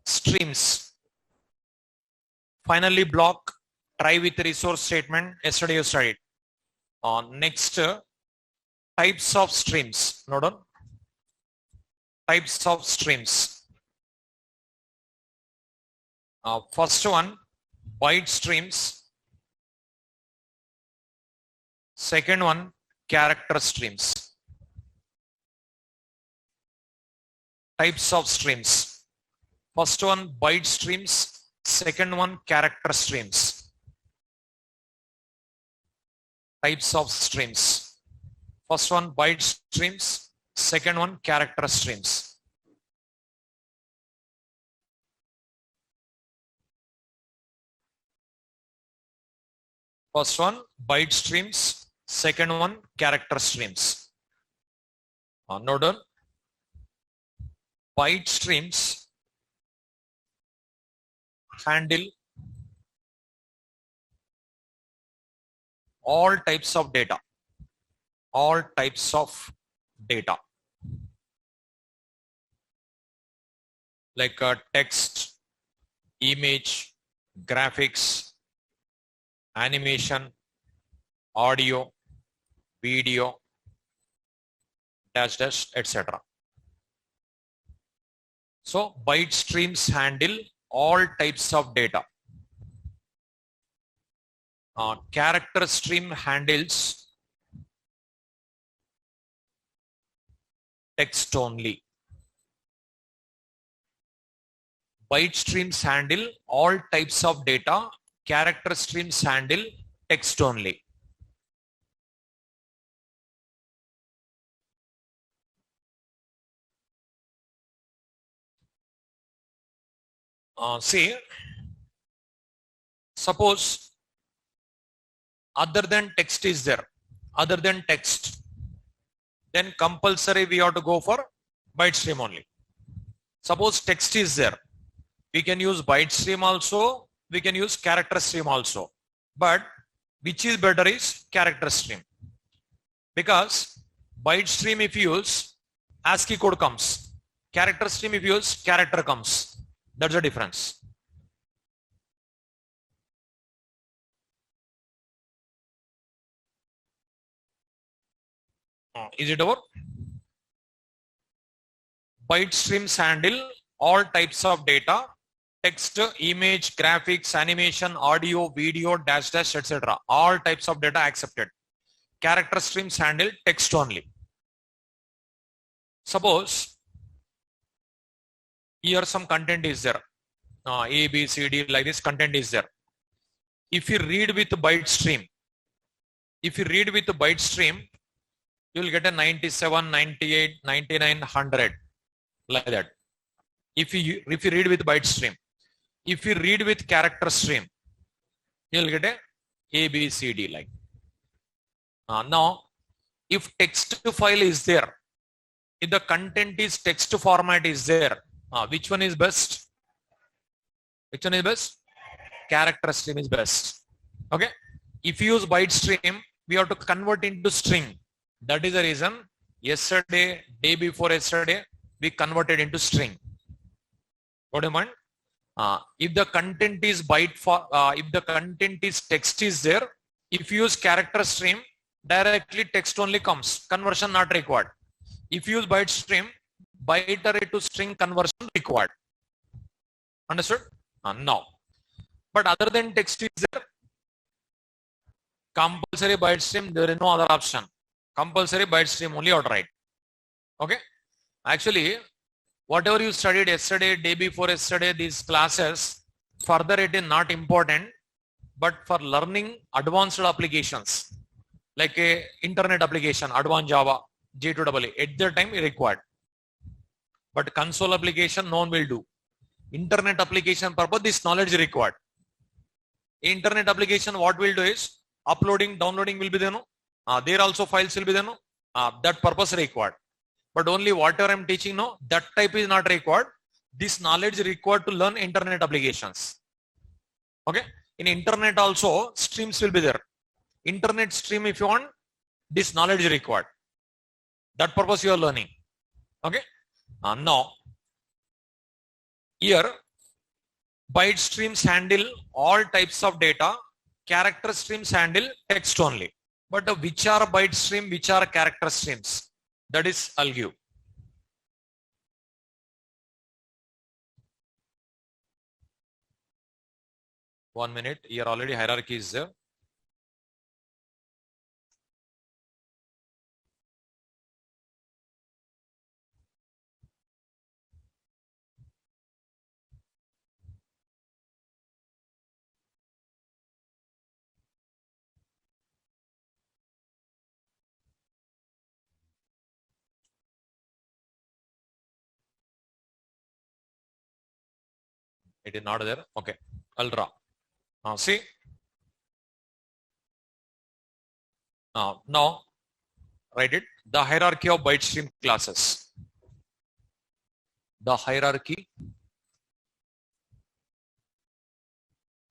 streams. Finally, block, try with resource statement. Yesterday you studied. Next, types of streams. Note on. Types of streams. First one, byte streams. Second one, character streams. Types of streams. First one, byte streams. Second one, character streams. Types of streams. First one, byte streams. Second one, character streams. First one, byte streams. Second one, character streams. Note down. Byte streams handle all types of data. All types of data. Like text, image, graphics, animation, audio, video, dash dash, etc. So byte streams handle all types of data. Character stream handles text only. Byte streams handle all types of data. Character streams handle text only. See, suppose other than text is there, other than text, then compulsory we have to go for byte stream only. Suppose text is there, we can use byte stream also, we can use character stream also. But which is better is character stream. Because byte stream if you use, ASCII code comes. Character stream if you use, character comes. That's the difference. Is it over? Byte streams handle all types of data. Text, image, graphics, animation, audio, video, dash dash, etc. All types of data accepted. Character streams handle text only. Suppose here some content is there. A, B, C, D, like this content is there. If you read with byte stream, you will get a 97, 98, 99, 100 like that. If you read with byte stream. If you read with character stream, you will get a B, C, D like. Now, if text file is there, if the content is text format is there, which one is best? Which one is best? Character stream is best. Okay. If you use byte stream, we have to convert into string. That is the reason yesterday, day before yesterday, we converted into string. What do you mean? If the content is if the content is text is there, if you use character stream, directly text only comes. Conversion not required. If you use byte stream, byte array to string conversion required. Understood? No. But other than text is there, compulsory byte stream, there is no other option. Compulsory byte stream only or write. Okay. Actually, whatever you studied yesterday, day before yesterday, these classes, further it is not important, but for learning advanced applications, like a internet application, advanced Java, J2EE, at that time required. But console application, no one will do. Internet application purpose, this knowledge is required. Internet application, what we'll do is uploading, downloading will be there. No? There also files will be there. No? That purpose required. But only whatever I'm teaching, no, that type is not required. This knowledge is required to learn internet applications. Okay. In internet also, streams will be there. Internet stream, if you want, this knowledge is required. That purpose you are learning. Okay. Now, here Byte streams handle all types of data. Character streams handle text only. But which are byte stream, which are character streams? That is, I'll give. One minute. Here already hierarchy is there. It is not there. Okay. I'll draw. See. Now write it. The hierarchy of byte stream classes. The hierarchy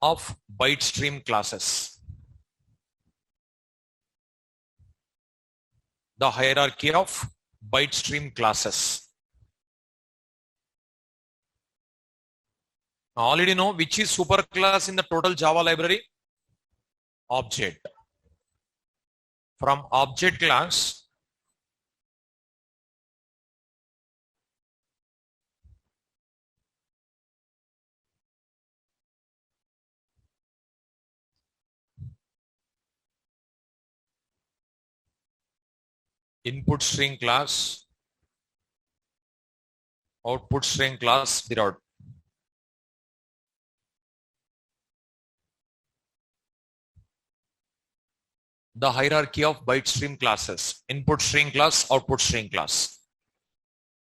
of byte stream classes. The hierarchy of byte stream classes. I already know which is superclass in the total Java library. Object. From object class, input string class, output string class derived. The hierarchy of byte stream classes. Input string class, output string class.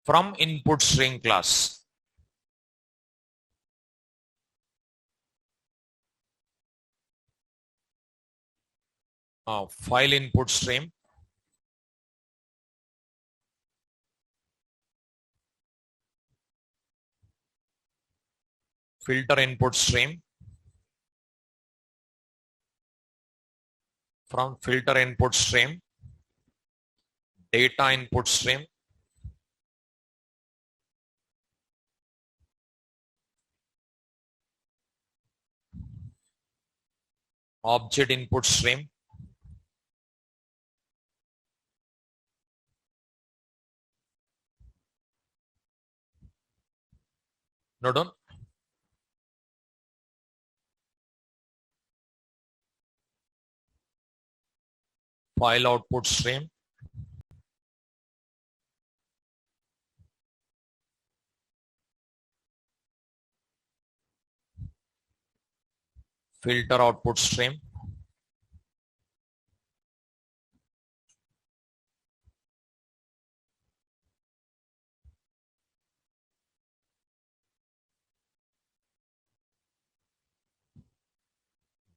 From input string class, file input stream, filter input stream, from filter input stream, data input stream, object input stream, note down, file output stream, filter output stream,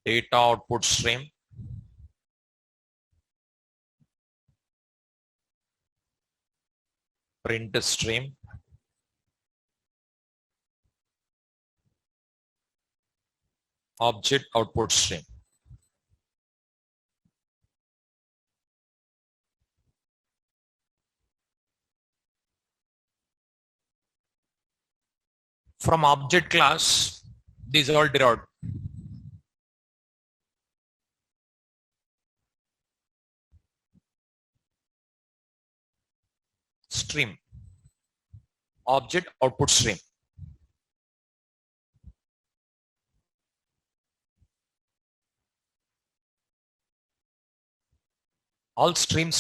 data output stream, print stream, object output stream. From object class, these are all derived. Stream, object output stream. All stream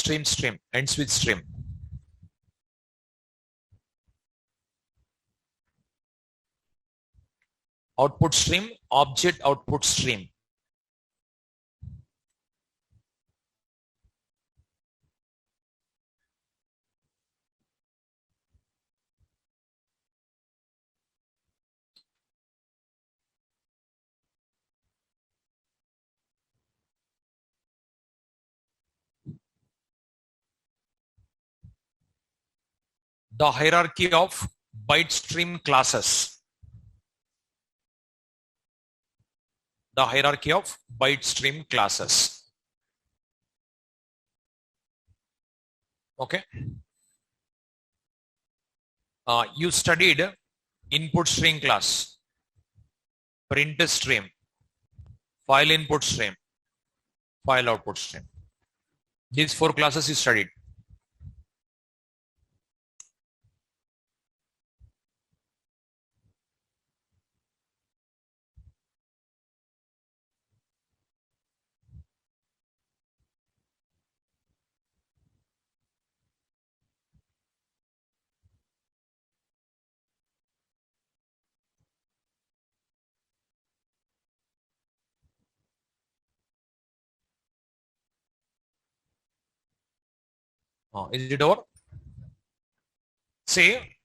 ends with stream. Output stream, object output stream. The hierarchy of byte stream classes. The hierarchy of byte stream classes. Okay. You studied input string class. print stream, file input stream, file output stream. These 4 classes you studied. Is it over? Say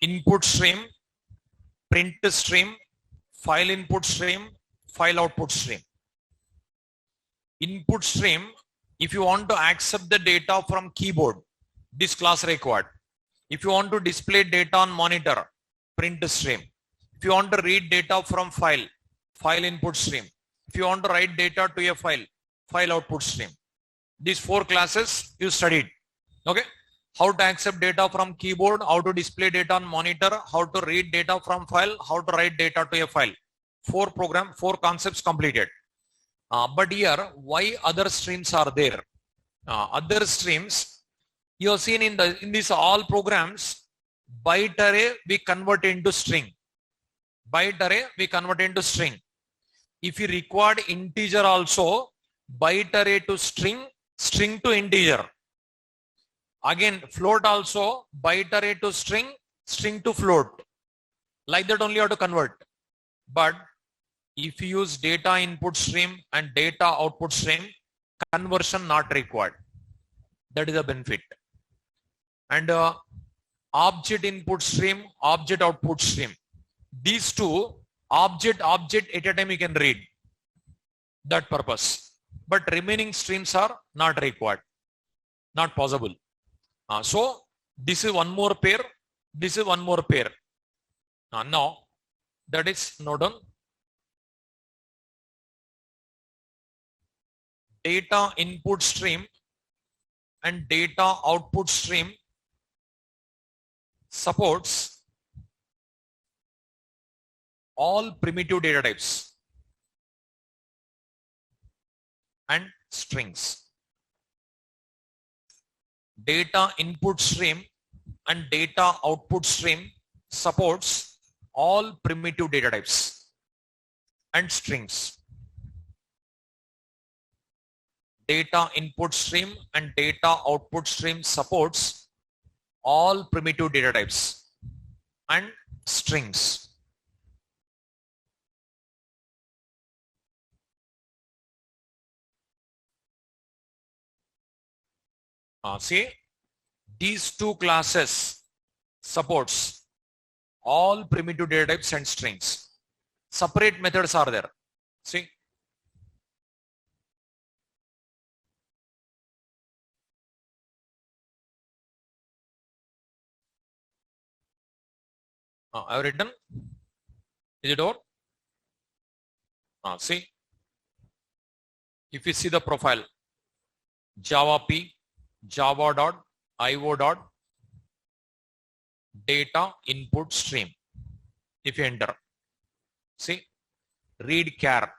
input stream, print stream, file input stream, file output stream. Input stream, if you want to accept the data from keyboard, this class required. If you want to display data on monitor, print stream. If you want to read data from file, file input stream. If you want to write data to a file, file output stream. These 4 classes you studied. Okay. How to accept data from keyboard, how to display data on monitor, how to read data from file, how to write data to a file. 4 concepts completed. But here, why other streams are there? Other streams, you have seen in these all programs, byte array we convert into string. Byte array we convert into string. If you record integer also, byte array to string, string to integer. Again, float also, byte array to string, string to float. Like that only you have to convert. But if you use data input stream and data output stream, conversion not required. That is a benefit. And object input stream, object output stream. These two, object at a time you can read. That purpose. But remaining streams are not required. Not possible. So this is one more pair. This is one more pair. Now that is note down. Data input stream and data output stream supports all primitive data types and strings. Data input stream and data output stream supports all primitive data types and strings. Data input stream and data output stream supports all primitive data types and strings. See, these 2 classes supports all primitive data types and strings. Separate methods are there. See, I have written. Is it over? See, if you see the profile, Java P, java.io. Data input stream. If you enter, see, read char,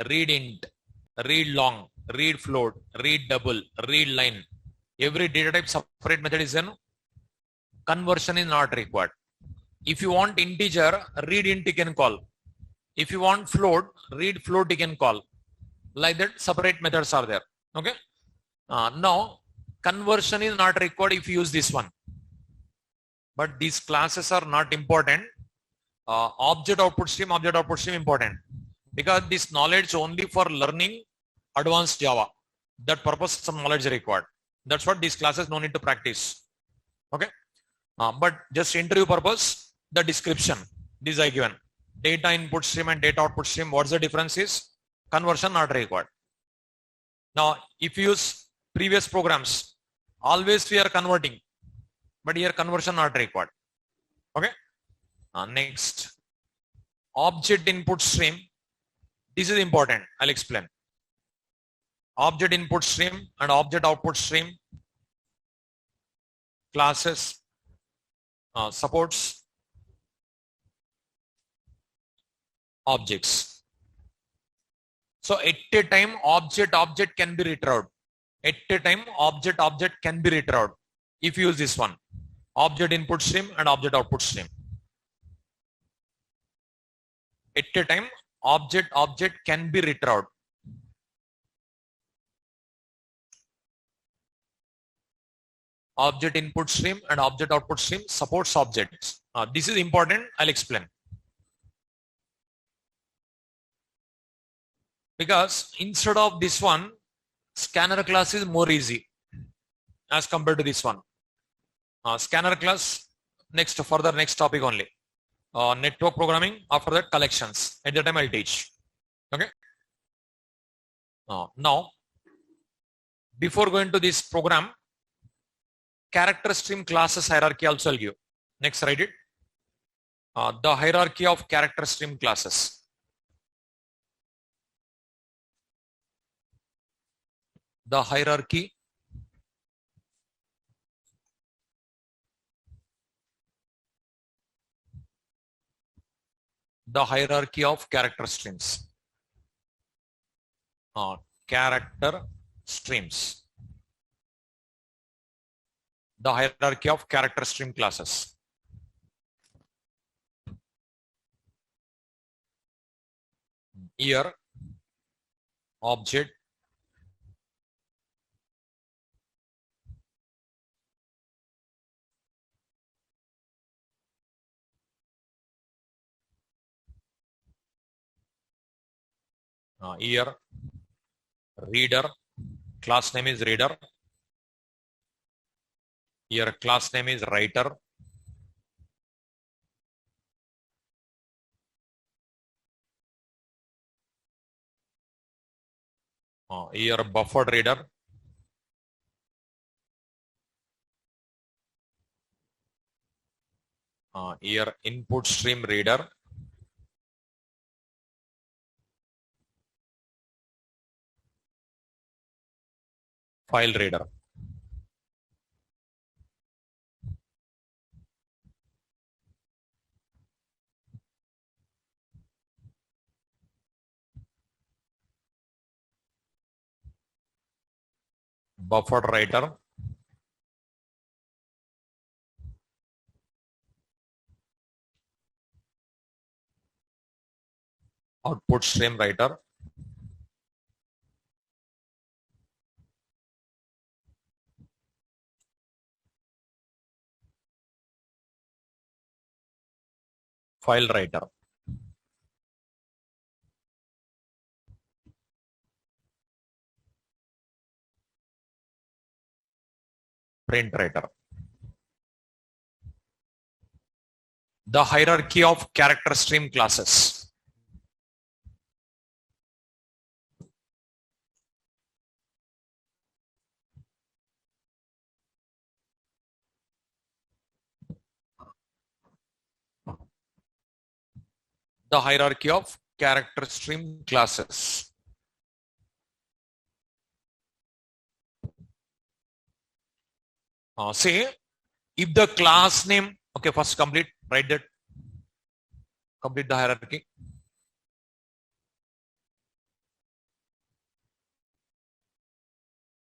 read int, read long, read float, read double, read line. Every data type separate method is in. Conversion is not required. If you want integer, read int you can call. If you want float, read float you can call. Like that, separate methods are there. Okay. Now, conversion is not required if you use this one. But these classes are not important. Object output stream important. Because this knowledge only for learning advanced Java. That purpose some knowledge required. That's what these classes no need to practice. Okay. But just interview purpose, the description, these I given. Data input stream and data output stream, what's the difference is? Conversion not required. Now, if you use previous programs, always we are converting, but here conversion not required. Okay. Next, object input stream. This is important. I'll explain. Object input stream and object output stream classes supports objects. So at a time, object can be retrieved. At a time, object can be retrieved. If you use this one, object input stream and object output stream. At a time, object can be retrieved. Object input stream and object output stream supports objects. This is important. I'll explain. Because instead of this one, scanner class is more easy as compared to this one. Scanner class next topic only. Network programming, after that collections. At the time I'll teach. Okay. Now, before going to this program, character stream classes hierarchy also I'll give. Next, write it. The hierarchy of character stream classes. The hierarchy of character streams. Character streams. The hierarchy of character stream classes. Here, object, here reader, class name is reader. Here class name is writer. Here buffered reader. Here input stream reader. File reader. Buffered writer. Output stream writer. File writer. Print writer. The hierarchy of character stream classes. The hierarchy of character stream classes. Say if the class name, okay, first complete, write that, complete the hierarchy.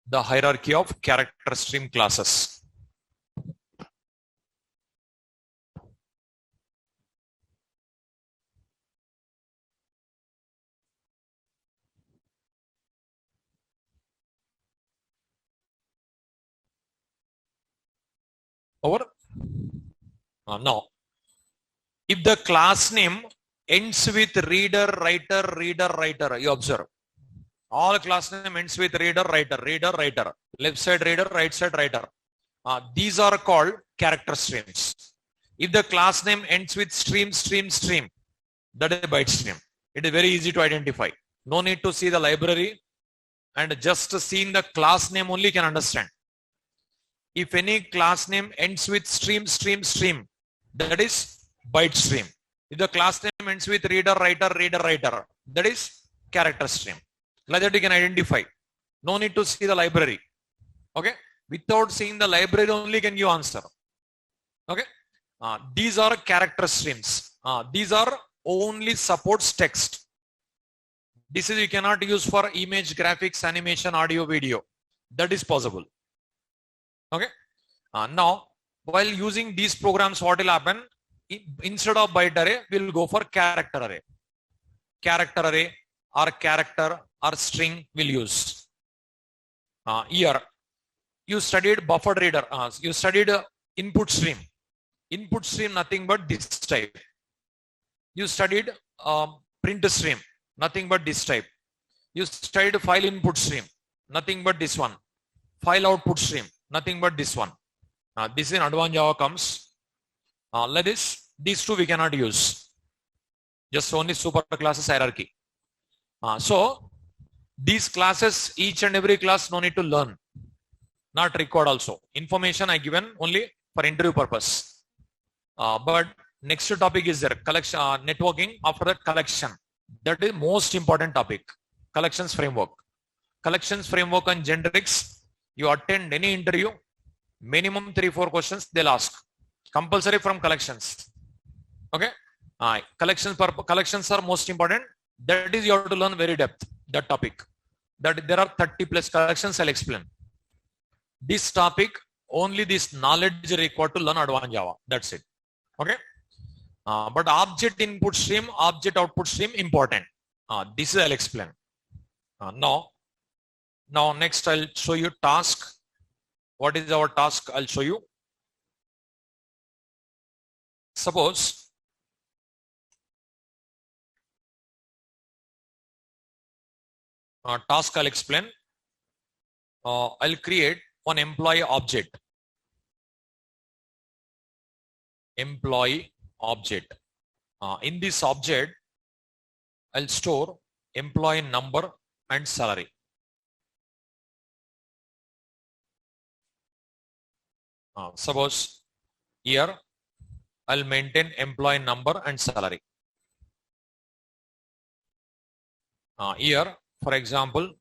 The hierarchy of character stream classes. Over? No. If the class name ends with reader, writer, you observe. All class name ends with reader, writer. Left side reader, right side writer. These are called character streams. If the class name ends with stream, that is a byte stream. It is very easy to identify. No need to see the library, and just seeing the class name only can understand. If any class name ends with stream, that is byte stream. If the class name ends with reader, writer, that is character stream. Like that you can identify. No need to see the library. Okay. Without seeing the library only can you answer. Okay. These are character streams. These are only supports text. This is you cannot use for image, graphics, animation, audio, video. That is possible. Okay. Now, while using these programs, what will happen? Instead of byte array, we'll go for character array. Character array or character or string we'll use. Here, you studied buffer reader. You studied input stream. Input stream, nothing but this type. You studied print stream, nothing but this type. You studied file input stream, nothing but this one. File output stream, nothing but this one. This in advanced Java comes. Like this, these two we cannot use. Just only super classes hierarchy. So these classes, each and every class, no need to learn. Not record also. Information I given only for interview purpose. But next topic is there, collection, networking. After that, collection. That is most important topic. Collections framework. Collections framework and generics. You attend any interview, minimum 3-4 questions they'll ask. Compulsory from collections. Okay. Collections are most important. That is you have to learn very depth. That topic. That there are 30 plus collections. I'll explain. This topic, only this knowledge required to learn advanced Java. That's it. Okay. But object input stream, object output stream important. This I'll explain. Now next I'll show you task. What is our task? I'll show you. Suppose task I'll explain. I'll create one employee object. Employee object. In this object, I'll store employee number and salary. Suppose here I'll maintain employee number and salary. Here, for example,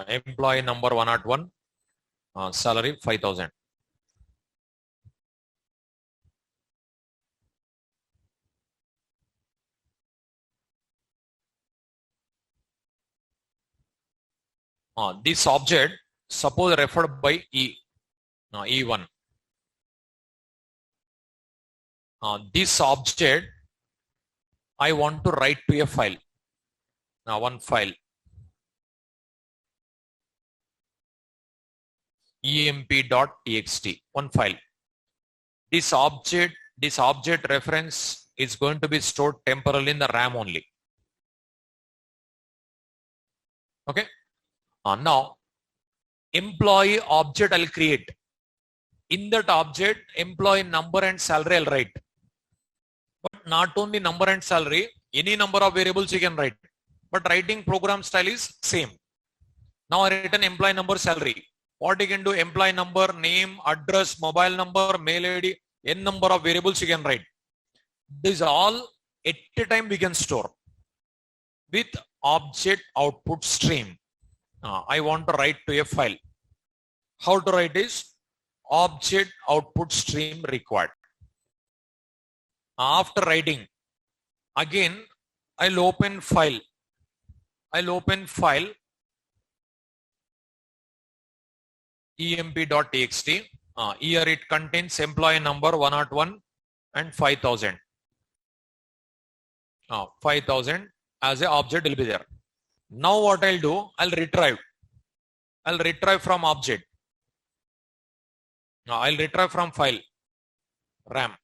employee number 101, salary 5,000. This object, suppose referred by E1. This object, I want to write to a file. Now one file. emp.txt, one file. This object reference is going to be stored temporarily in the RAM only. Okay. Now, employee object I'll create. In that object, employee number and salary I'll write. But not only number and salary, any number of variables you can write. But writing program style is same. Now I written employee number, salary. What you can do, employee number, name, address, mobile number, mail ID, n number of variables you can write. This all at a time we can store with object output stream. I want to write to a file. How to write is object output stream required. After writing, again I'll open file. emp.txt. Here it contains employee number 101 and 5,000. 5,000 as an object will be there. Now what I'll do, I'll retrieve from object. I'll retrieve from file, RAM.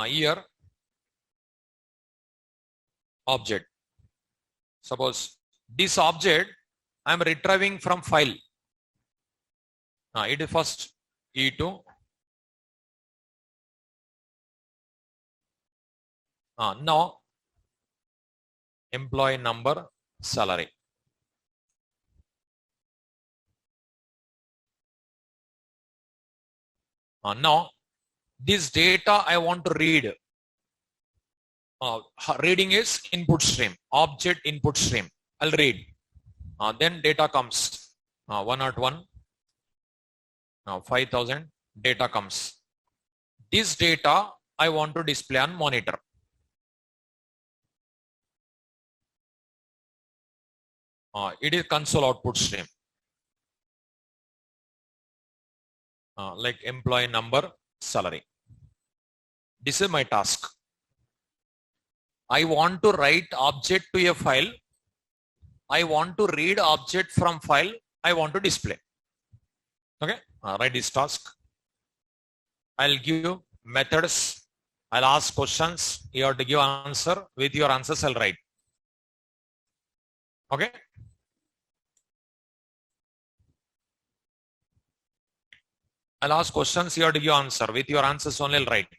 Here, object. Suppose this object I am retrieving from file. It is first E2. Now employee number, salary. Now this data I want to read. Reading is input stream, object input stream. I'll read. Then data comes. 101. 5,000 data comes. This data I want to display on monitor. It is console output stream. Like employee number, salary. This is my task. I want to write object to a file. I want to read object from file. I want to display. Okay, write this task. I'll give methods. I'll ask questions. You have to give answer. With your answers, I'll write. Okay. I'll ask questions. You have to give answer. With your answers only, I'll write.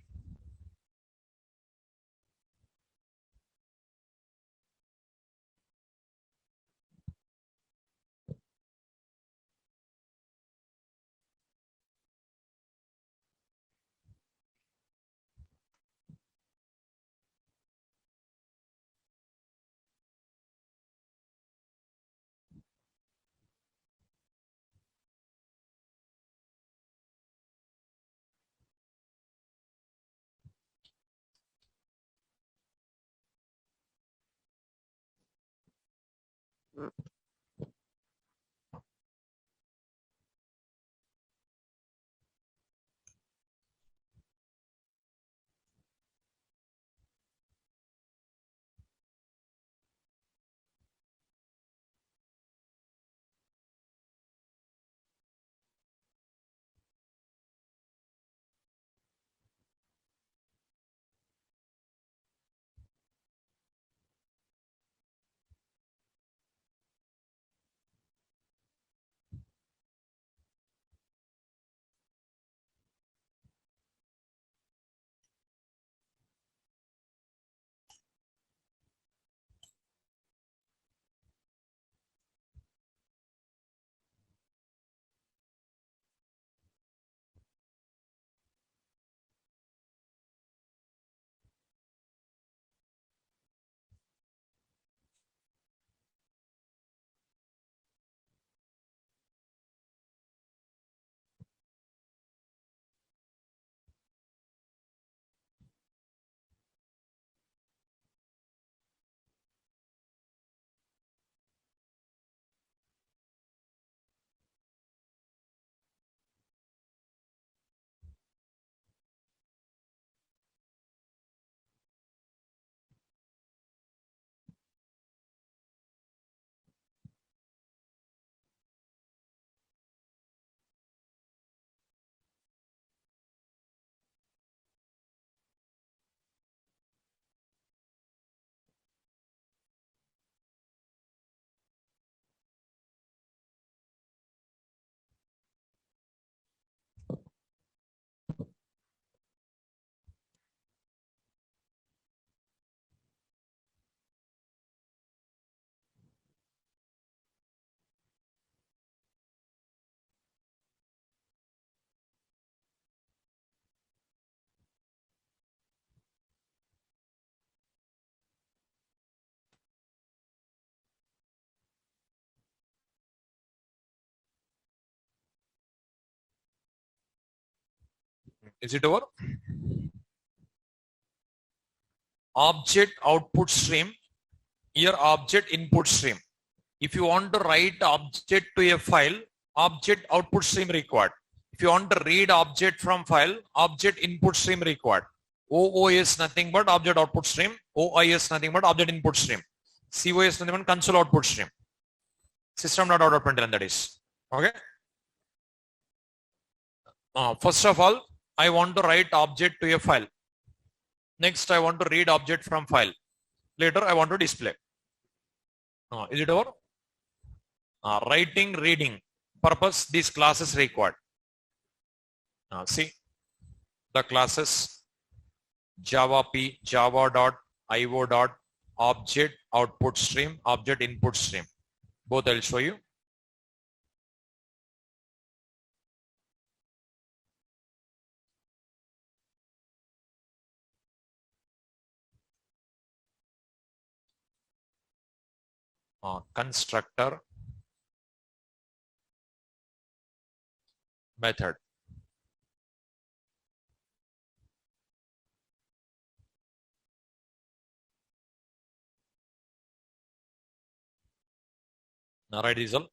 Is it over? Object output stream. Here object input stream. If you want to write object to a file, object output stream required. If you want to read object from file, object input stream required. OO is nothing but object output stream. OI is nothing but object input stream. CO is nothing but console output stream. System.out.println, that is. Okay. First of all, I want to write object to a file. Next, I want to read object from file. Later, I want to display. Is it over? Writing, reading purpose, these classes required. See the classes Java P, Java.io. Object output stream, object input stream. Both I'll show you. Constructor, method. Now write this all.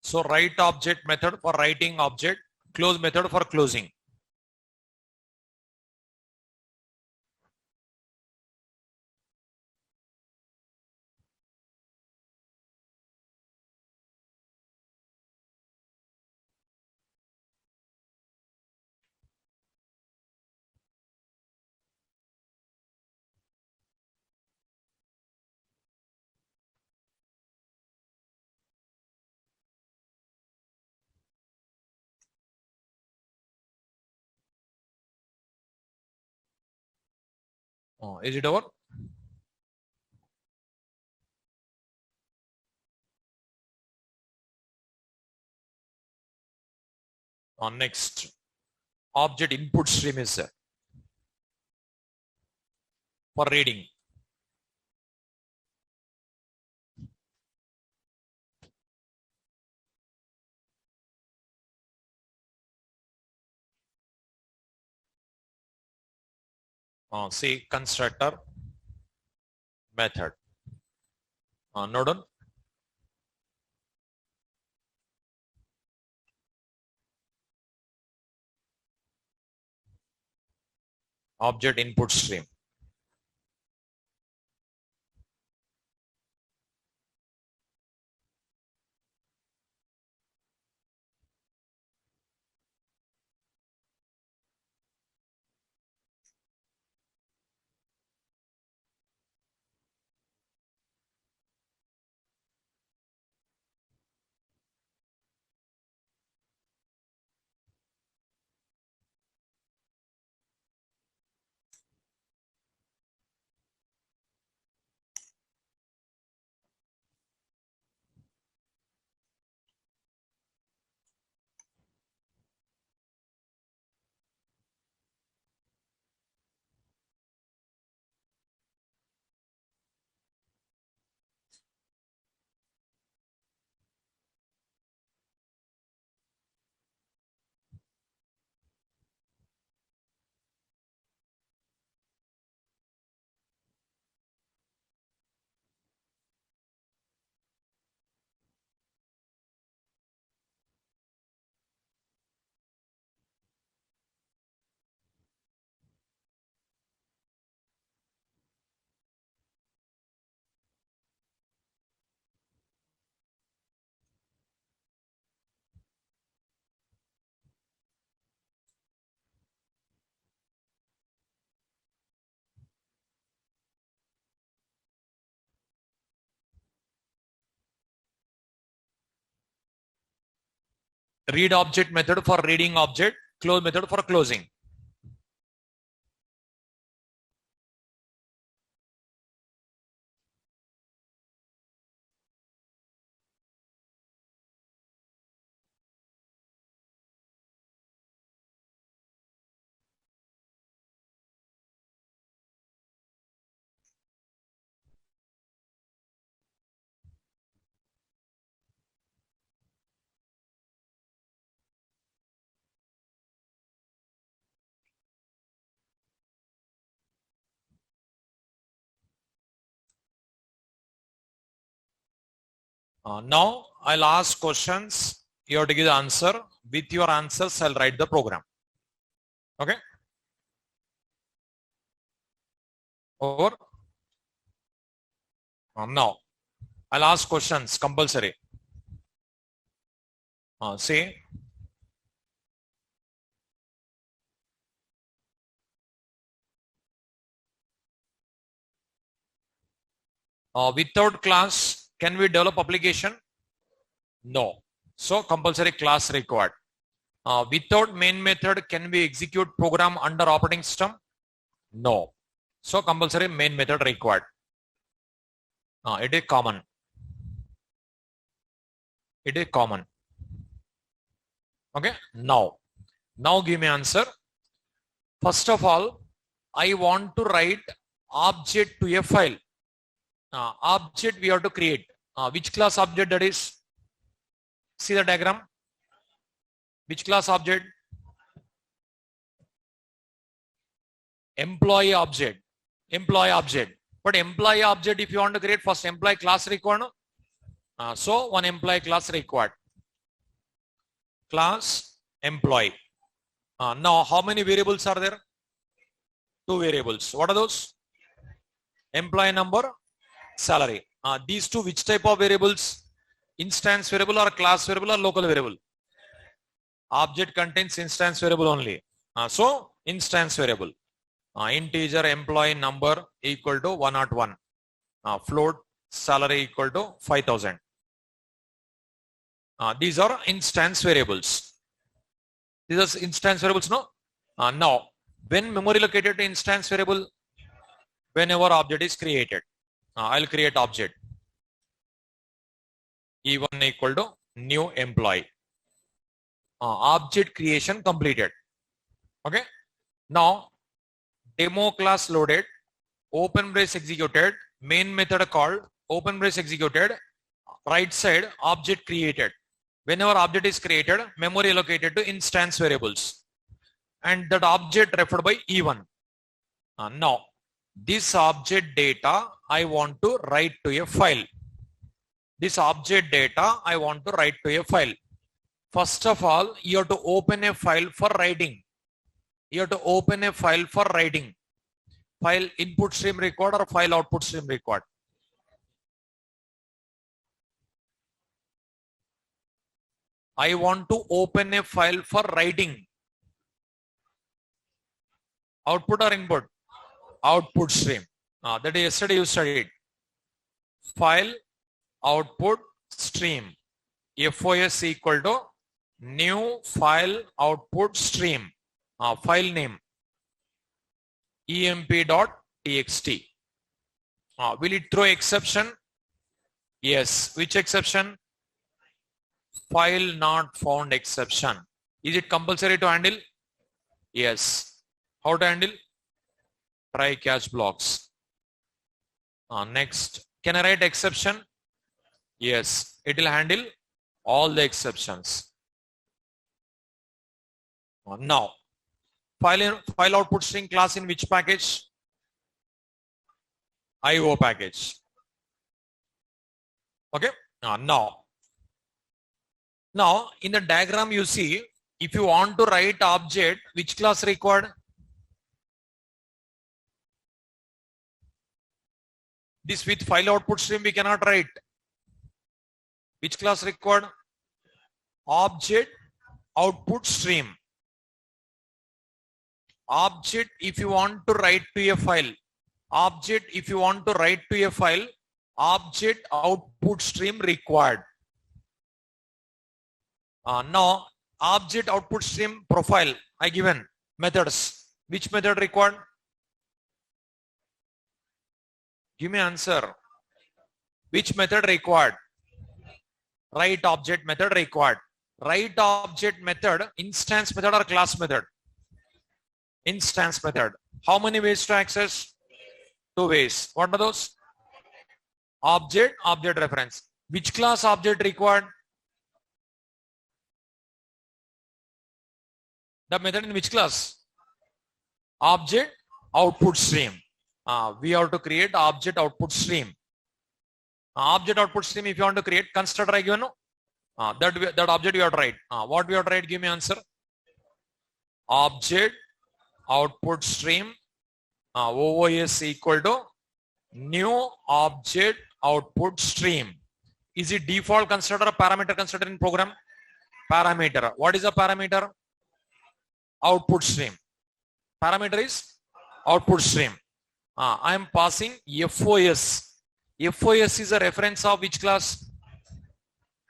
So write object method for writing object, close method for closing. Oh, is it over? Next, object input stream is for reading. See constructor method. Node on. Object input stream. Read object method for reading object, close method for closing. Now I'll ask questions. You have to give the answer. With your answers, I'll write the program. Okay. Over. Now I'll ask questions compulsory. See. Without class, can we develop application? No. So compulsory class required. Without main method, can we execute program under operating system? No. So compulsory main method required. It is common. It is common. Okay. Now give me answer. First of all, I want to write object to a file. Object we have to create. Which class object that is? See the diagram. Which class object? Employee object. Employee object. But employee object, if you want to create, first employee class required. So one employee class required. Class employee. Now how many variables are there? 2 variables. What are those? Employee number, salary. These two, which type of variables? Instance variable or class variable or local variable? Object contains instance variable only. So instance variable. Integer employee number equal to 101. Float salary equal to 5,000. These are instance variables. These are instance variables, no? Now, when memory located to instance variable? Whenever object is created. I'll create object. E1 equal to new employee. Object creation completed. Okay. Now, demo class loaded, open brace executed, main method called, open brace executed, right side object created. Whenever object is created, memory allocated to instance variables. And that object referred by E1. Now, this object data I want to write to a file. This object data I want to write to a file. First of all, you have to open a file for writing. You have to open a file for writing. File input stream required or file output stream required? I want to open a file for writing. Output or input? Output stream. That is yesterday you studied. File output stream. FOS equal to new file output stream. File name emp.txt. Will it throw exception? Yes. Which exception? File not found exception. Is it compulsory to handle? Yes. How to handle? Try catch blocks. Next, can I write exception? Yes. It will handle all the exceptions. Now, file output string class in which package? IO package. Okay. Now in the diagram you see, if you want to write object, which class required? This with file output stream we cannot write. Which class required? Object output stream. Object if you want to write to a file. Object if you want to write to a file. Object output stream required. Now Object output stream profile I given methods. Which method required? Give me answer. Which method required? Write object method required. Write object method, instance method or class method? Instance method. How many ways to access? 2 ways. What are those? Object, object reference. Which class object required? The method in which class? Object output stream. We have to create object output stream. Object output stream, if you want to create, constructor I given, that object you have to write. What we have to write? Give me answer. Object output stream OOS equal to new object output stream. Is it default constructor or parameter constructor in program? Parameter. What is a parameter? Output stream. Parameter is output stream. I am passing FOS. FOS is a reference of which class?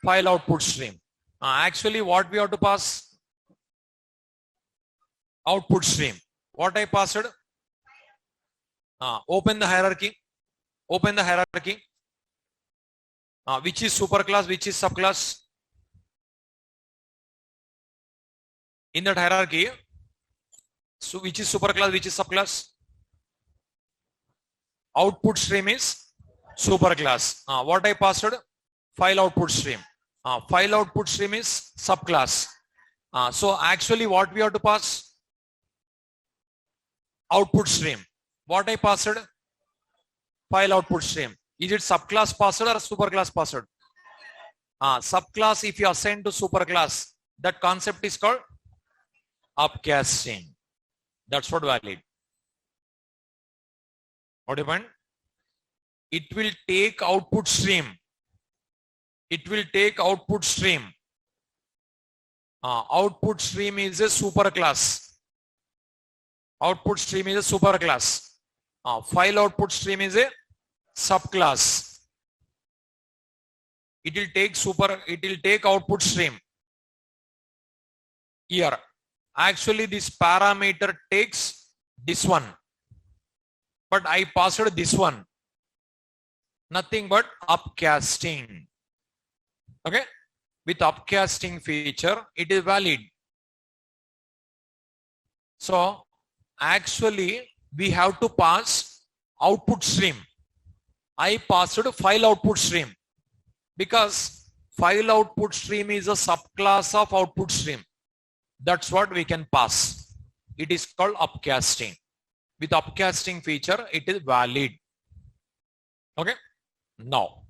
File output stream. Actually, what we have to pass? Output stream. What I passed? Open the hierarchy. Open the hierarchy. Which is superclass, which is subclass? In that hierarchy, so which is superclass, which is subclass? Output stream is superclass. What I passed? File output stream. File output stream is subclass. So actually what we have to pass? Output stream. What I passed? File output stream. Is it subclass passed or superclass passed? Subclass, if you assign to superclass, that concept is called upcasting. That's what valid. What happened? It will take output stream. It will take output stream. Output stream is a superclass. Output stream is a superclass. File output stream is a subclass. It will take output stream. Here, actually this parameter takes this one, but I passed this one. Nothing but upcasting. Okay, with upcasting feature, it is valid. So actually we have to pass output stream. I passed file output stream because file output stream is a subclass of output stream. That's what we can pass. It is called upcasting. With upcasting feature, it is valid. Okay. Now,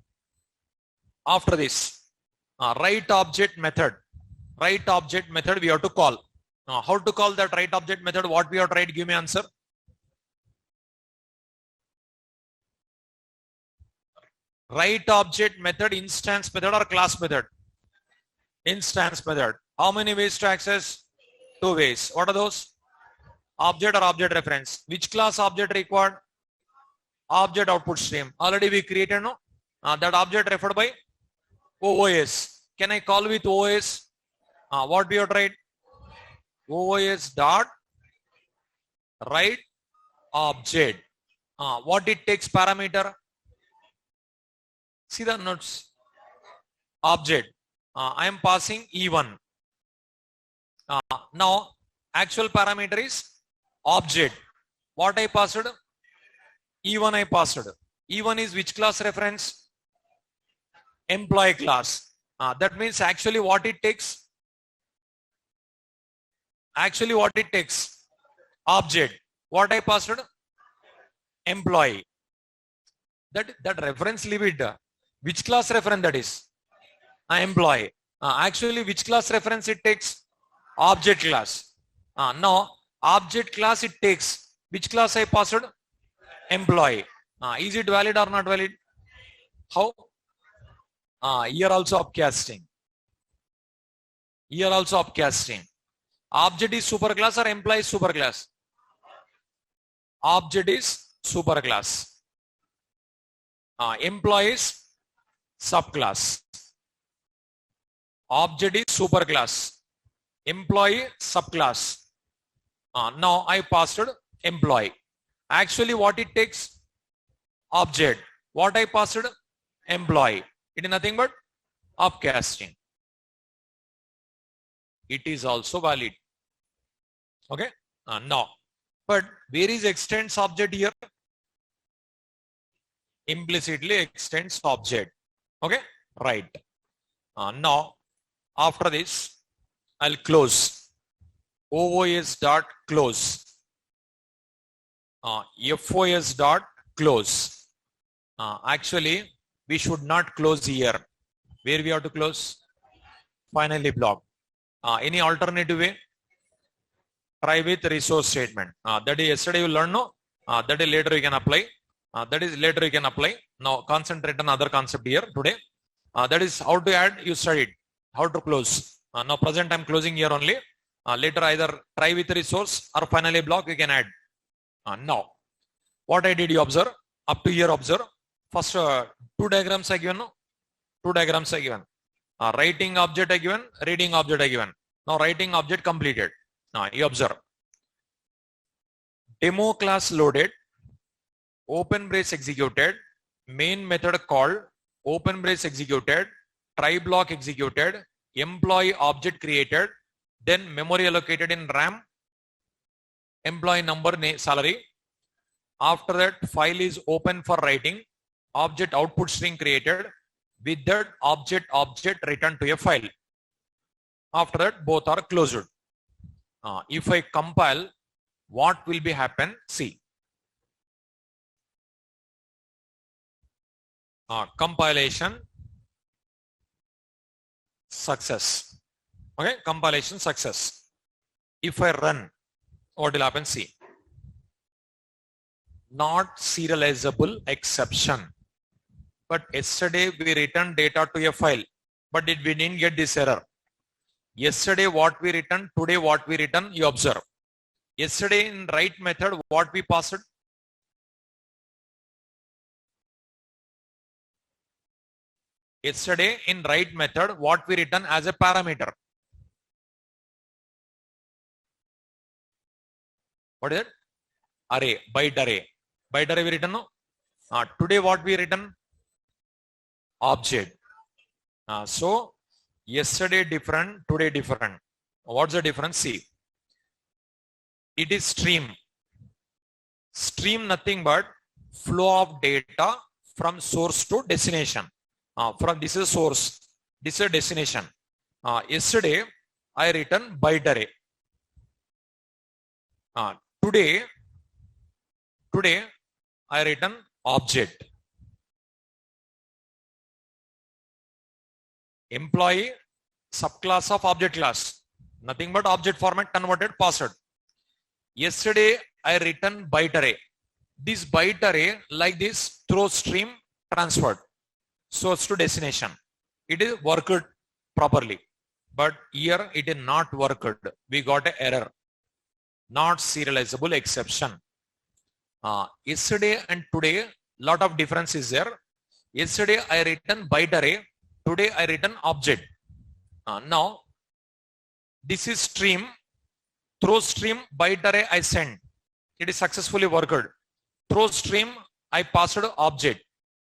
after this, write object method. Write object method we have to call. How to call that write object method? What we have to write? Give me answer. Write object method, instance method or class method? Instance method. How many ways to access? 2 ways. What are those? Object or object reference. Which class object required? Object output stream. Already we created, no? That object referred by OOS. Can I call with OOS? What we have to write? OOS dot write object. What it takes parameter? See the notes. Object. I am passing E1. Now actual parameter is object. What I passed? E1 I passed. E1 is which class reference? Employee class. That means actually what it takes? Actually what it takes? Object. What I passed? Employee. That reference leave it. Which class reference that is? Employee. Actually which class reference it takes? Object class. Now object class it takes. Which class I passed? Employee. Is it valid or not valid? How? Here also upcasting. Here also upcasting. Object is superclass or employee is superclass? Object is superclass. Employee is subclass. Object is superclass. employee subclass. Now I passed employee. Actually what it takes? Object. What I passed? Employee. It is nothing but upcasting. It is also valid. Okay. Now, but where is extends object here? Implicitly extends object. Okay. Right. Now, after this, I'll close. OOS dot close. FOS dot close. Actually, we should not close here. Where we have to close? Finally block. Any alternative way? Try with resource statement. That is yesterday you learned, no? That is later you can apply. That is later you can apply. Now concentrate on other concept here today. That is how to add, you studied. How to close. Now present I'm closing here only. Later either try with resource or finally block you can add. Now, what I did you observe? Up to here observe. First two diagrams I given. No? Two diagrams I given. Writing object I given, reading object I given. Now writing object completed. Now you observe. Demo class loaded, open brace executed, main method called, open brace executed, try block executed, employee object created, then memory allocated in RAM, employee number, name, salary. After that file is open for writing, object output string created, with that object returned to a file. After that both are closed. If I compile, what will be happen? See. Compilation success. Okay, compilation success. If I run, what will happen? See. Not serializable exception. But yesterday we returned data to a file, but we didn't get this error. Yesterday what we returned, today what we return, you observe. Yesterday in write method, what we passed? Yesterday in write method, what we return as a parameter? What is it? Array, byte array. Byte array we return, no? Today what we return? Object. So yesterday different, today different. What's the difference? See. It is stream. Stream nothing but flow of data from source to destination. From this is source, this is destination. Yesterday I written byte array. Today I written object. Employee subclass of object class. Nothing but object format converted password. Yesterday I written byte array. This byte array like this throw stream transferred source to destination. It is worked properly, but here it is not worked. We got an error. Not serializable exception. Yesterday and today lot of difference is there. Yesterday I written byte array. Today I written object. Now this is stream. Throw stream byte array I send. It is successfully worked. Throw stream I passed object.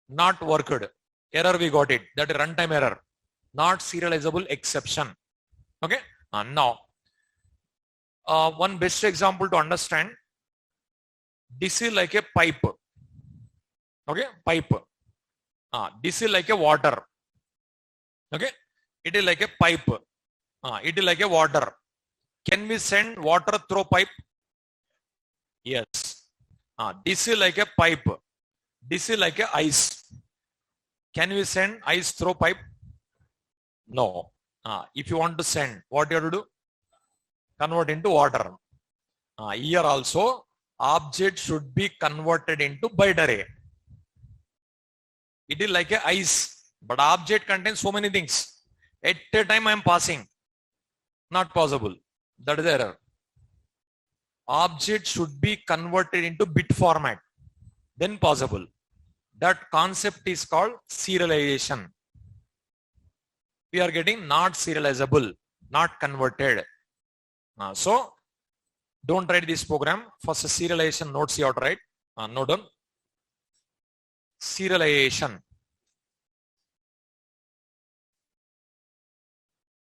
Not worked. Error we got it. That is runtime error. Not serializable exception. Okay. Now one best example to understand. This is like a pipe. Okay. Pipe. This is like a water. Okay. It is like a pipe. It is like a water. Can we send water through pipe? Yes. This is like a pipe. This is like a ice. Can we send ice through pipe? No. If you want to send, what you have to do? Convert into water. Here also, object should be converted into byte array. It is like a ice, but object contains so many things. At a time I am passing. Not possible. That is the error. Object should be converted into bit format. Then possible. That concept is called serialization. We are getting not serializable, not converted. So don't write this program. First serialization nodes you have to write. Note down. Serialization.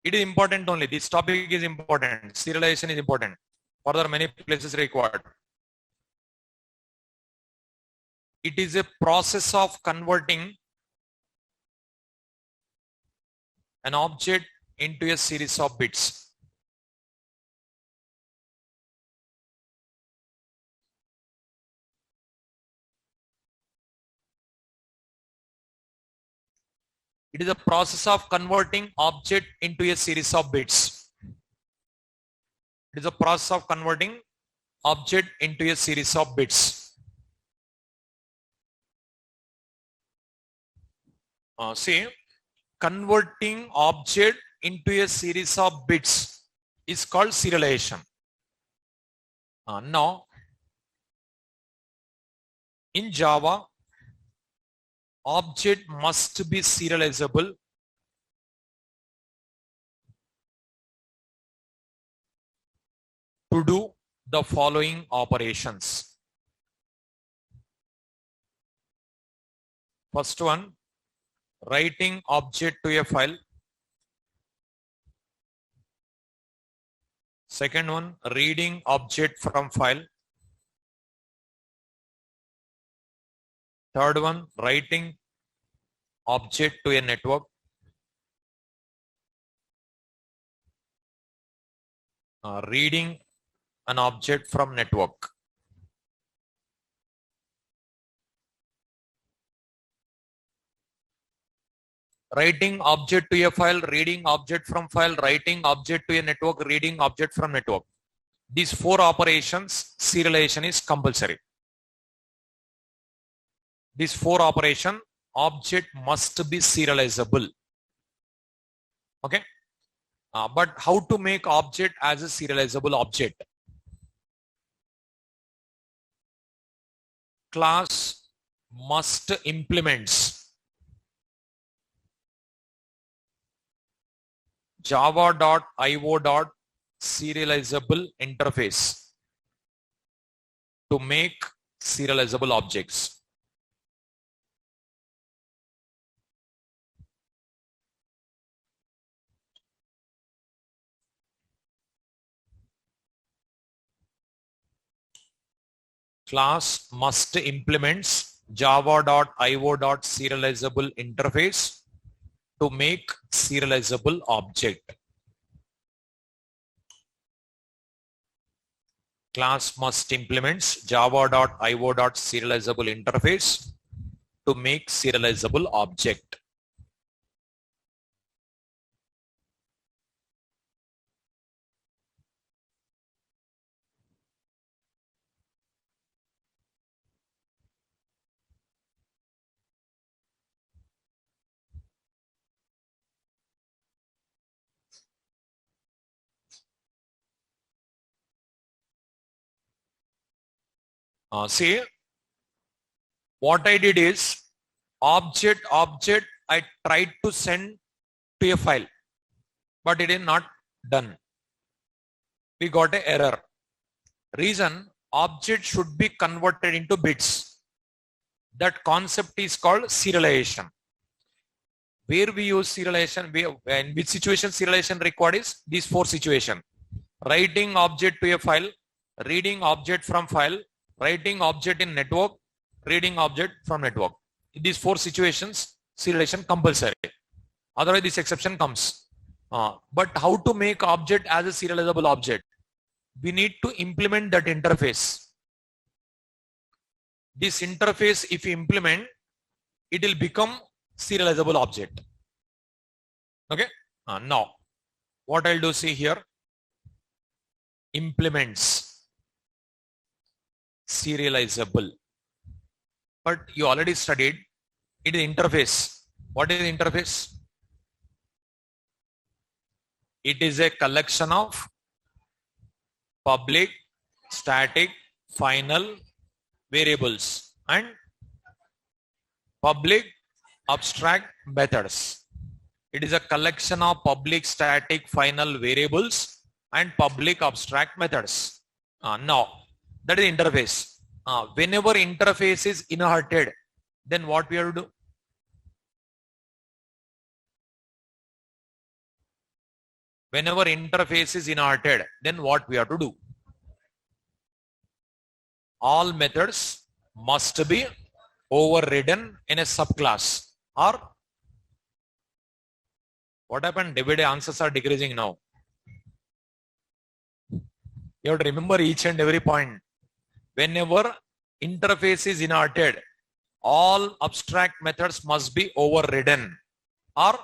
It is important only. This topic is important. Serialization is important. Further, many places required. It is a process of converting an object into a series of bits. It is a process of converting object into a series of bits. It is a process of converting object into a series of bits. See, converting object into a series of bits is called serialization. Now, in Java, object must be serializable to do the following operations. First one, writing object to a file. Second one, reading object from file. Third one, writing object to a network. Reading an object from network. Writing object to a file, reading object from file, writing object to a network, reading object from network. These four operations, serialization is compulsory. These four operations, object must be serializable. Okay. But how to make object as a serializable object? Class must implements java.io.serializable interface to make serializable objects. Class must implements java.io.serializable interface to make serializable object. Class must implements java.io.serializable interface to make serializable object. See, what I did is object, I tried to send to a file, but it is not done. We got an error. Reason, object should be converted into bits. That concept is called serialization. Where we use serialization, in which situation serialization required is these four situations. Writing object to a file, reading object from file, writing object in network, reading object from network. In these four situations, serialization compulsory. Otherwise, this exception comes. But how to make object as a serializable object? We need to implement that interface. This interface, if you implement, it will become serializable object. Okay. Now, what I'll do, see here, implements serializable. But you already studied it is interface. What is interface? It is a collection of public, static, final variables and public abstract methods. It is a collection of public, static, final variables and public abstract methods. Now, that is interface. Whenever interface is inherited, then what we have to do? Whenever interface is inherited, then what we have to do? All methods must be overridden in a subclass. Or what happened? Every day answers are decreasing now. You have to remember each and every point. Whenever interface is inherited, all abstract methods must be overridden or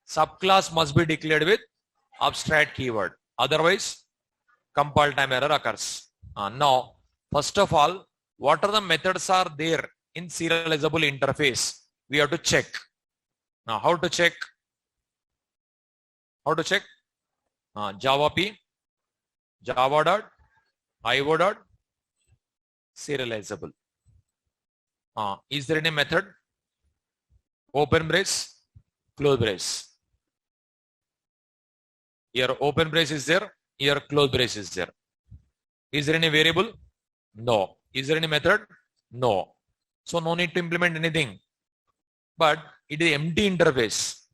subclass must be declared with abstract keyword. Otherwise, compile time error occurs. Now, first of all, what are the methods are there in serializable interface? We have to check. Now, how to check? How to check? Java P, Java dot, IO dot, serializable. Is there any method? Open brace, close brace. Here open brace is there, here close brace is there. Is there any variable? No. Is there any method? No. So no need to implement anything. But it is empty interface.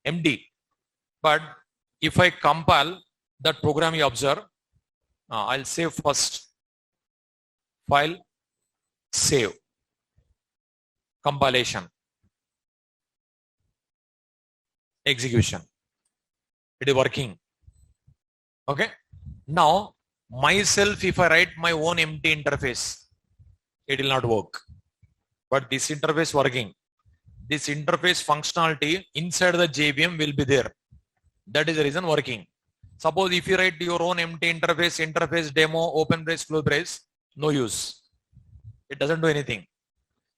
Empty. But if I compile that program you observe, I'll save first. File, save. Compilation. Execution. It is working. Okay. Now, myself, if I write my own empty interface, it will not work. But this interface working. This interface functionality inside the JVM will be there. That is the reason working. Suppose if you write your own empty interface demo, open brace, close brace, no use. It doesn't do anything.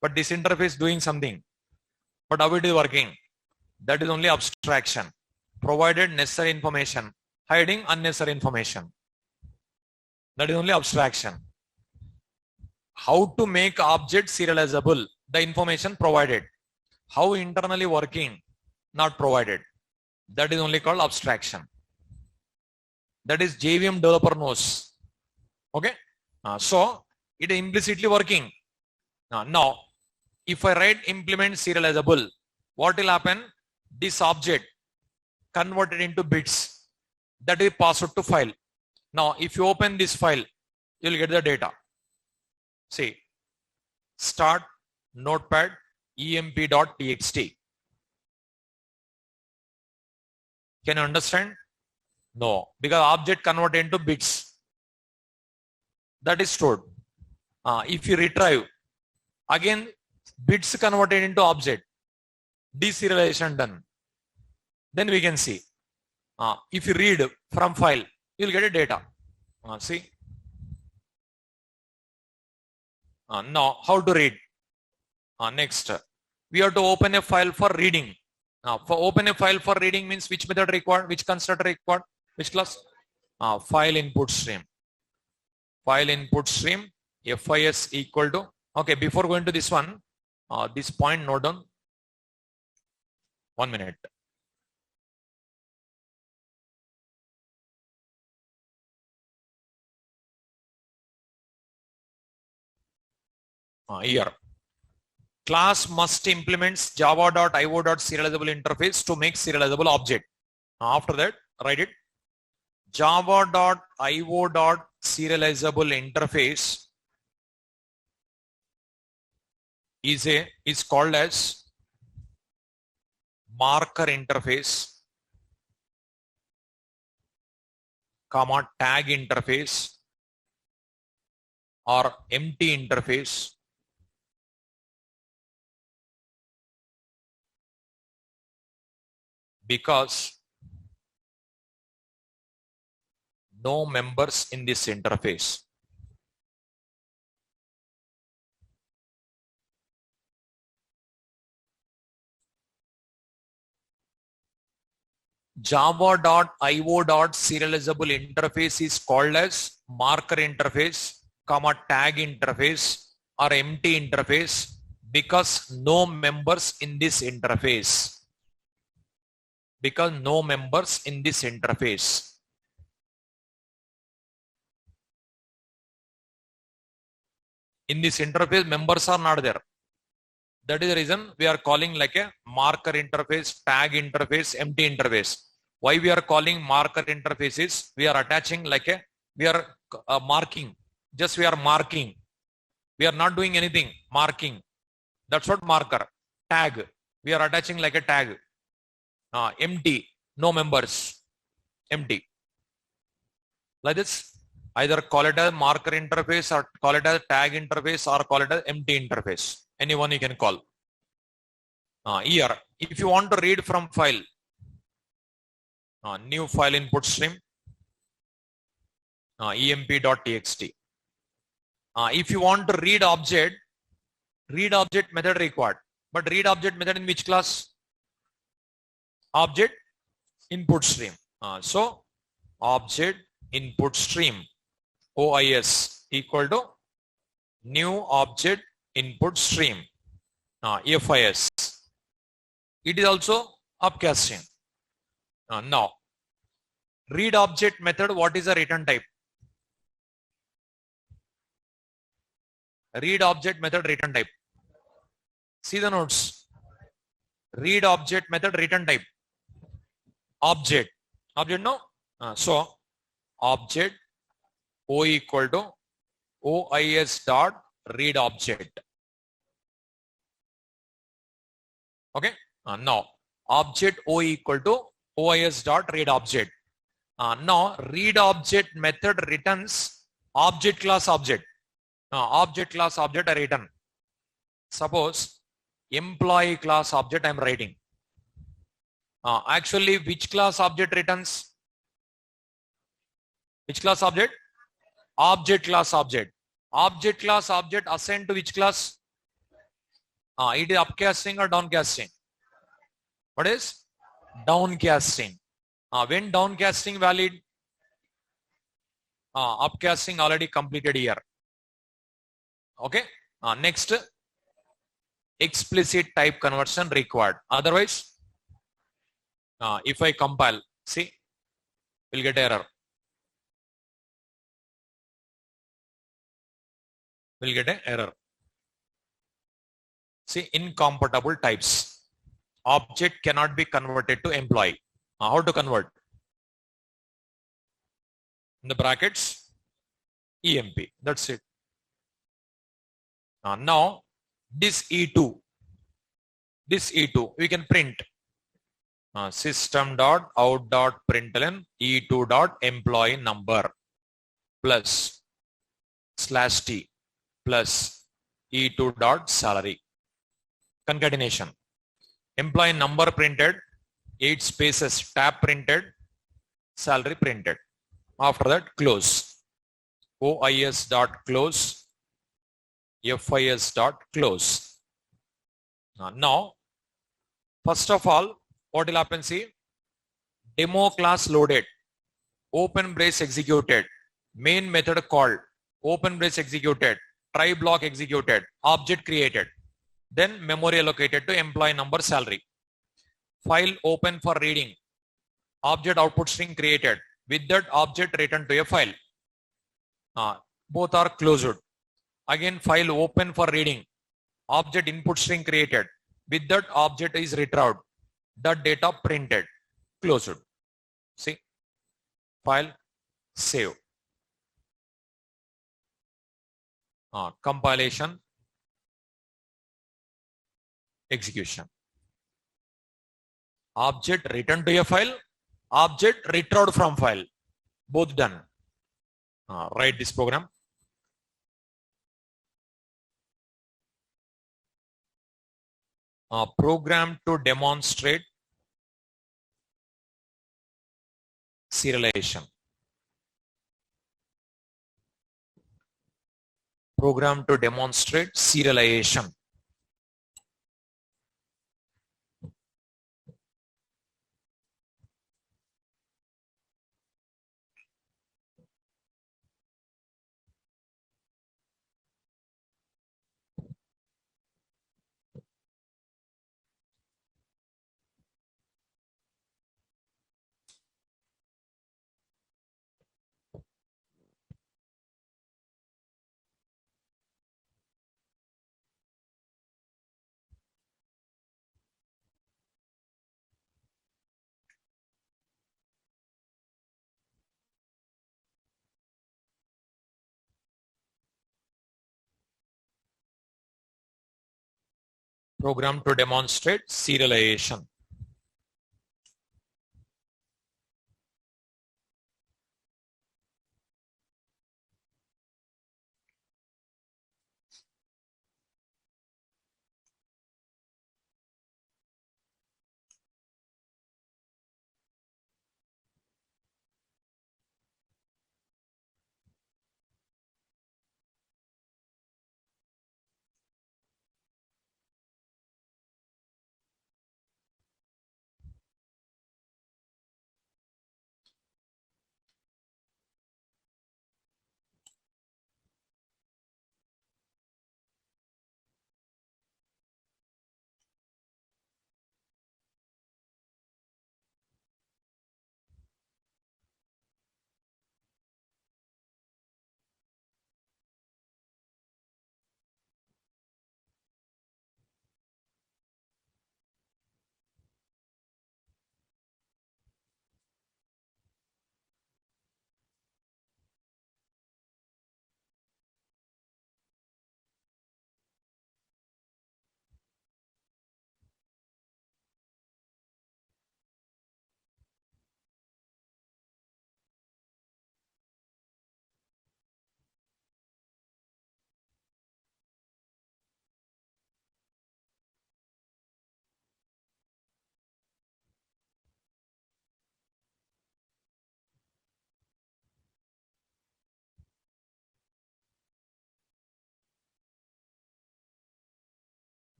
But this interface doing something. But how it is working? That is only abstraction. Provided necessary information, hiding unnecessary information. That is only abstraction. How to make object serializable? The information provided. How internally working? Not provided. That is only called abstraction. That is JVM developer knows. Okay. So it is implicitly working. Now, if I write implement serializable, what will happen? This object converted into bits. That is passed to file. Now, if you open this file, you will get the data. See, start notepad emp.txt. Can you understand? No, because object converted into bits. That is stored. If you retrieve, again bits converted into object. Deserialization done. Then we can see. If you read from file, you will get a data. See. Now, how to read? Next, we have to open a file for reading. Now, for open a file for reading means which method required, which constructor required, which class? File input stream. File input stream, FIS equal to. Okay, before going to this one, this point note down. 1 minute. Here. Class must implement java.io.serializable interface to make serializable object. After that, write it. Java.io.serializable interface is called as marker interface, comma tag interface or empty interface. Because no members in this interface. Java.io.serializable interface is called as marker interface, comma tag interface or empty interface because no members in this interface. Because no members in this interface. In this interface, members are not there. That is the reason we are calling like a marker interface, tag interface, empty interface. Why we are calling marker interfaces? We are attaching like a, we are marking. Just we are marking. We are not doing anything. Marking. That's what marker. Tag. We are attaching like a tag. Empty. No members. Empty. Like this. Either call it as marker interface or call it as tag interface or call it as empty interface. Anyone you can call. Here, if you want to read from file, new file input stream, emp.txt. If you want to read object method required. But read object method in which class? Object input stream. So object input stream OIS equal to new object input stream FIS. It is also upcasting. Now read object method, what is the return type? Read object method return type. See the notes. Read object method return type. Object no. So object O equal to OIS dot read object. Okay. Now object O equal to OIS dot read object. Now read object method returns object class object. Object class object I return. Suppose employee class object I am writing. Actually, which class object returns? Which class object? Object class object. Object class object assigned to which class? It is upcasting or downcasting? What is? Downcasting. When downcasting valid? Upcasting already completed here. Okay. Next, explicit type conversion required. Otherwise, if I compile, see, we'll get error. We'll get an error. See, incompatible types. Object cannot be converted to employee. How to convert? In the brackets, EMP. That's it. Now, this E2, we can print system.out.println E2.employee number plus /t plus E2.salary. Concatenation. Employee number printed, 8 spaces tab printed, salary printed. After that, close. OIS.close, FIS.close. Now, first of all, what will happen? See, demo class loaded, open brace executed, main method called, open brace executed, try block executed, object created, then memory allocated to employee number salary. File open for reading, object output string created, with that object returned to a file. Both are closed. Again, file open for reading, object input string created, with that object is retrieved, that data printed, closed. See, file, save. Compilation, execution. Object returned to a file, object retrieved from file, both done. Write this program. Program to demonstrate serialization. Program to demonstrate serialization. program to demonstrate serialization.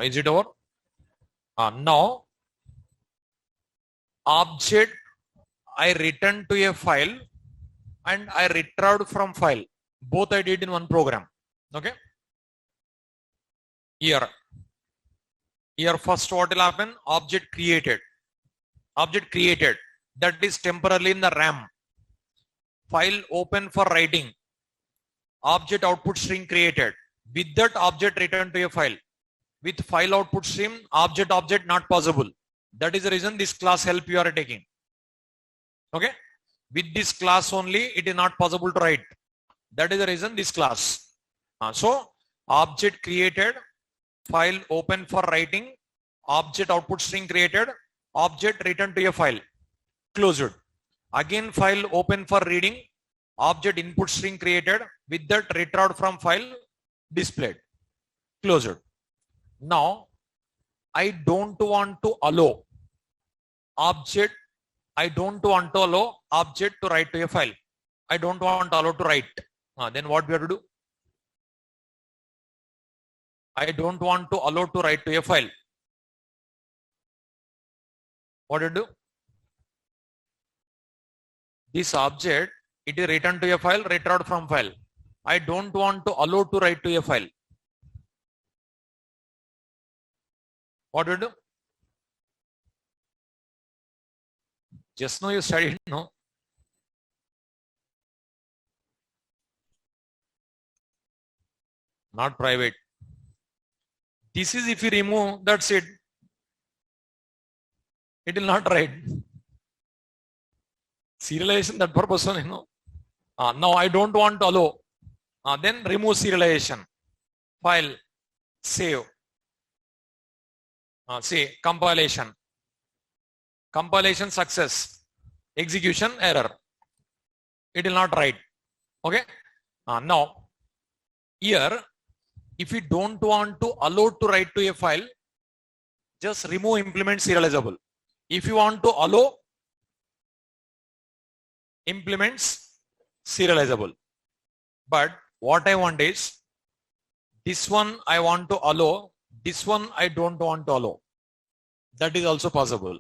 Is it over? Now, object I return to a file and I retrieved from file. Both I did in one program. Okay. Here first what will happen? Object created. That is temporarily in the RAM. File open for writing. Object output string created. With that object returned to a file. With file output stream, object not possible. That is the reason this class help you are taking. Okay. With this class only, it is not possible to write. That is the reason this class. So object created, file open for writing, object output string created, object returned to a file, closed. Again file open for reading, object input string created, with that retrieved from file, displayed, closed. Now I don't want to allow object, I don't want to allow object to write to a file. I don't want to allow to write. Then what we have to do? I don't want to allow to write to a file. What do you do? This object, it is returned to a file, retrieved from file. I don't want to allow to write to a file. What do you do? Just now you studied, no? Not private. This is if you remove, that's it. It will not write. Serialization, that purpose, you know. Now I don't want to allow. Then remove serialization. File, save. See, compilation. Compilation success. Execution error. It will not write. Okay. Now, here, if you don't want to allow to write to a file, just remove implement serializable. If you want to allow, implements serializable. But what I want is, this one I want to allow, this one I don't want to allow. That is also possible.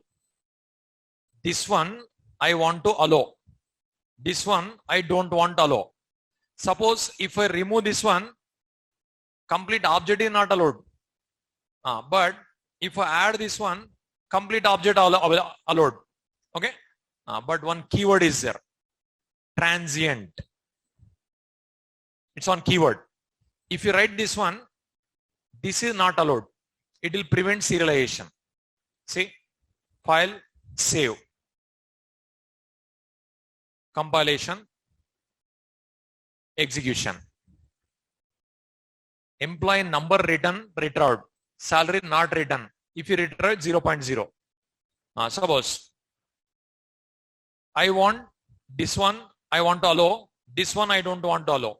This one I want to allow. This one I don't want to allow. Suppose if I remove this one, complete object is not allowed. But if I add this one, complete object allowed. Okay. But one keyword is there. Transient. It's on keyword. If you write this one, this is not allowed. It will prevent serialization. See, file, save. Compilation, execution. Employee number written, retrieved. Salary not written. If you retrieve 0.0. Suppose I want this one, I want to allow. This one I don't want to allow.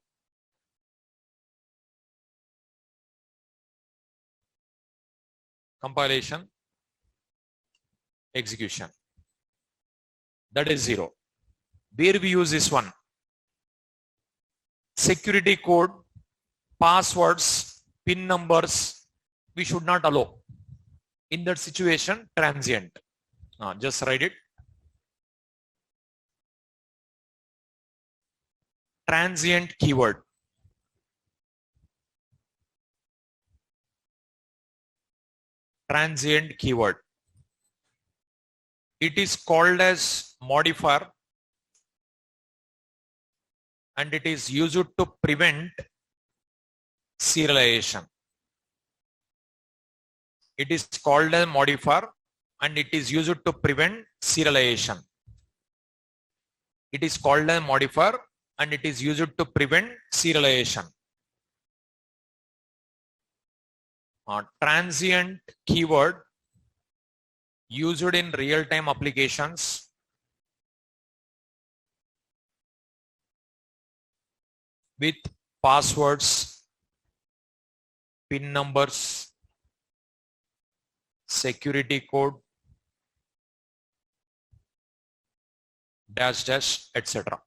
Compilation, execution. That is 0. Where we use this one? Security code, passwords, PIN numbers, we should not allow. In that situation, transient. Just write it. Transient keyword. Transient keyword. It is called as modifier and it is used to prevent serialization. It is called a modifier and it is used to prevent serialization. It is called a modifier and it is used to prevent serialization. Transient keyword used in real-time applications with passwords, PIN numbers, security code, dash dash, etc.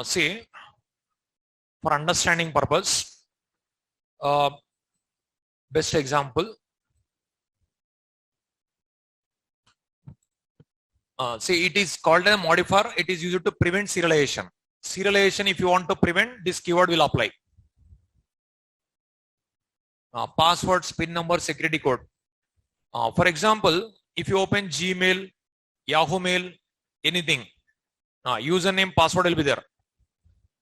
See, for understanding purpose, best example. See, it is called a modifier. It is used to prevent serialization. Serialization, if you want to prevent, this keyword will apply. Passwords, PIN number, security code. For example, if you open Gmail, Yahoo Mail, anything, username, password will be there.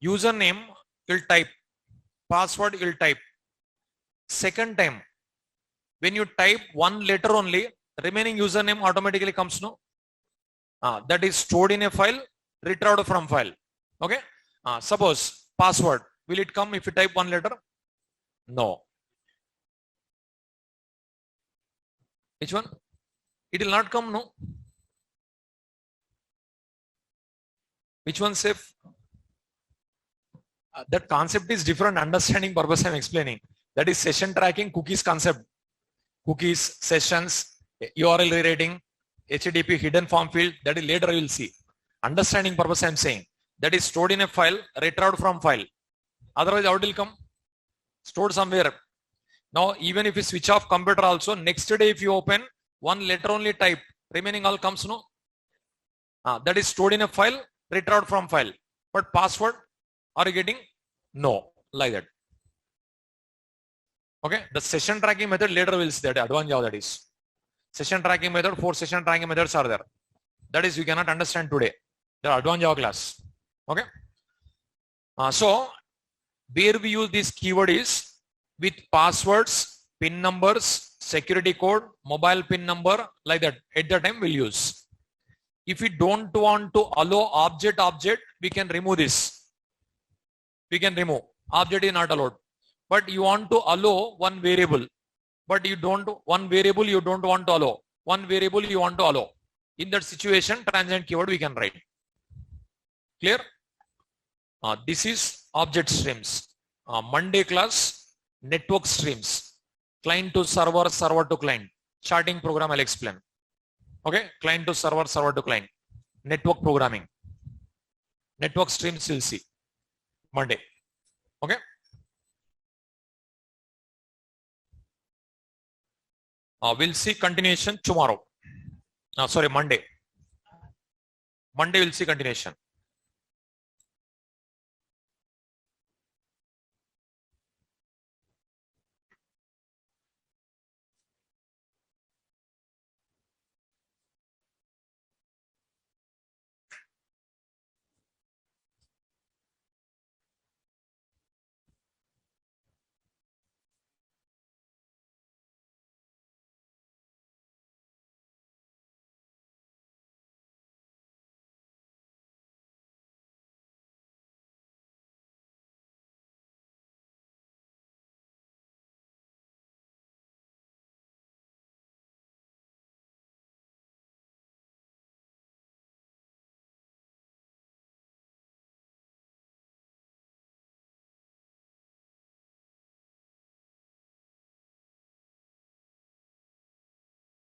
Username will type, password will type. Second time, when you type one letter only, remaining username automatically comes, no? That is stored in a file, retrieved from file. Okay. Suppose password, will it come if you type one letter? No. Which one? It will not come, no? Which one safe? That concept is different. Understanding purpose I'm explaining. That is session tracking, cookies concept. Cookies, sessions, URL rewriting, HTTP hidden form field. That is later you will see. Understanding purpose I'm saying. That is stored in a file, retrieved from file. Otherwise, how it will come? Stored somewhere. Now, even if you switch off computer also, next day if you open, one letter only type, remaining all comes, no? That is stored in a file, retrieved from file. But password, are you getting? No, like that. Okay, the session tracking method later we'll see that advanced Java, that is. Session tracking method, 4 session tracking methods are there. That is you cannot understand today. They are advanced Java class. Okay. So where we use this keyword is with passwords, PIN numbers, security code, mobile PIN number, like that. At the time we'll use. If we don't want to allow object, we can remove this. We can remove. Object is not allowed. But you want to allow one variable. But you don't, one variable you don't want to allow. One variable you want to allow. In that situation, transient keyword we can write. Clear? This is object streams. Monday class, network streams. Client to server, server to client. Charting program I'll explain. Okay, client to server, server to client. Network programming. Network streams you'll see. Monday. Okay. We'll see continuation tomorrow. Sorry, Monday. Monday we'll see continuation.